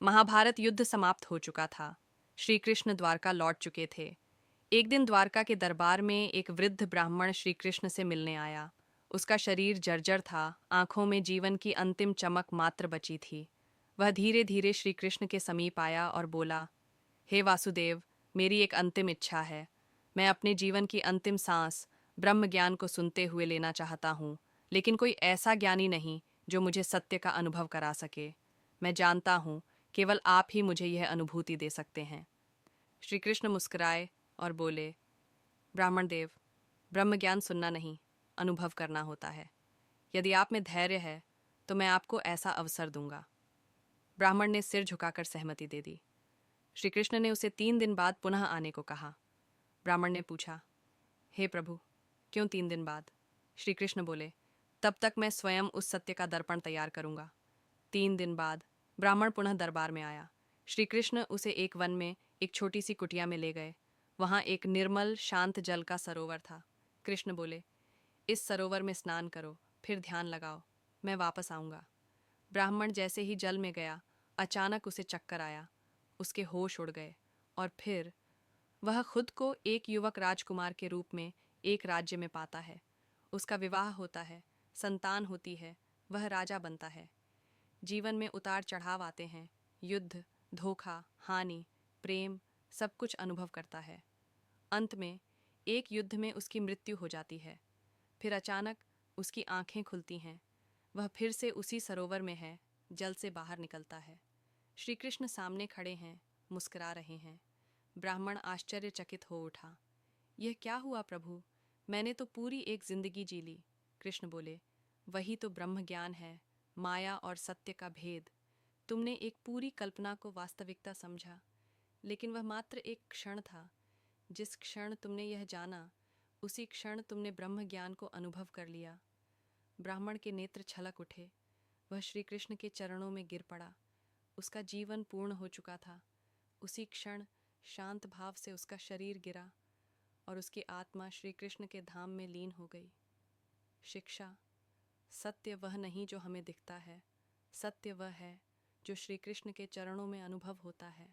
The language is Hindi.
महाभारत युद्ध समाप्त हो चुका था। श्री कृष्ण द्वारका लौट चुके थे। एक दिन द्वारका के दरबार में एक वृद्ध ब्राह्मण श्री कृष्ण से मिलने आया। उसका शरीर जर्जर था, आंखों में जीवन की अंतिम चमक मात्र बची थी। वह धीरे धीरे श्री कृष्ण के समीप आया और बोला, हे वासुदेव, मेरी एक अंतिम इच्छा है। मैं अपने जीवन की अंतिम सांस ब्रह्म ज्ञान को सुनते हुए लेना चाहता हूँ, लेकिन कोई ऐसा ज्ञानी नहीं जो मुझे सत्य का अनुभव करा सके। मैं जानता हूँ केवल आप ही मुझे यह अनुभूति दे सकते हैं। श्री कृष्ण मुस्कुराए और बोले, ब्राह्मण देव, ब्रह्म ज्ञान सुनना नहीं, अनुभव करना होता है। यदि आप में धैर्य है तो मैं आपको ऐसा अवसर दूंगा। ब्राह्मण ने सिर झुकाकर सहमति दे दी। श्री कृष्ण ने उसे 3 दिन बाद पुनः आने को कहा। ब्राह्मण ने पूछा, हे प्रभु, क्यों 3 दिन बाद? श्री कृष्ण बोले, तब तक मैं स्वयं उस सत्य का दर्पण तैयार करूंगा। 3 दिन बाद ब्राह्मण पुनः दरबार में आया। श्री कृष्ण उसे एक वन में एक छोटी सी कुटिया में ले गए। वहां एक निर्मल शांत जल का सरोवर था। कृष्ण बोले, इस सरोवर में स्नान करो, फिर ध्यान लगाओ, मैं वापस आऊंगा। ब्राह्मण जैसे ही जल में गया, अचानक उसे चक्कर आया, उसके होश उड़ गए और फिर वह खुद को एक युवक राजकुमार के रूप में एक राज्य में पाता है। उसका विवाह होता है, संतान होती है, वह राजा बनता है। जीवन में उतार चढ़ाव आते हैं, युद्ध, धोखा, हानि, प्रेम, सब कुछ अनुभव करता है। अंत में एक युद्ध में उसकी मृत्यु हो जाती है। फिर अचानक उसकी आंखें खुलती हैं। वह फिर से उसी सरोवर में है, जल से बाहर निकलता है। श्री कृष्ण सामने खड़े हैं, मुस्कुरा रहे हैं। ब्राह्मण आश्चर्यचकित हो उठा। यह क्या हुआ प्रभु? मैंने तो पूरी एक जिंदगी जी ली। कृष्ण बोले, वही तो ब्रह्म ज्ञान है, माया और सत्य का भेद। तुमने एक पूरी कल्पना को वास्तविकता समझा, लेकिन वह मात्र एक क्षण था। जिस क्षण तुमने यह जाना, उसी क्षण तुमने ब्रह्म ज्ञान को अनुभव कर लिया। ब्राह्मण के नेत्र छलक उठे। वह श्री कृष्ण के चरणों में गिर पड़ा। उसका जीवन पूर्ण हो चुका था। उसी क्षण शांत भाव से उसका शरीर गिरा और उसकी आत्मा श्री कृष्ण के धाम में लीन हो गई। शिक्षा: सत्य वह नहीं जो हमें दिखता है, सत्य वह है जो श्री कृष्ण के चरणों में अनुभव होता है।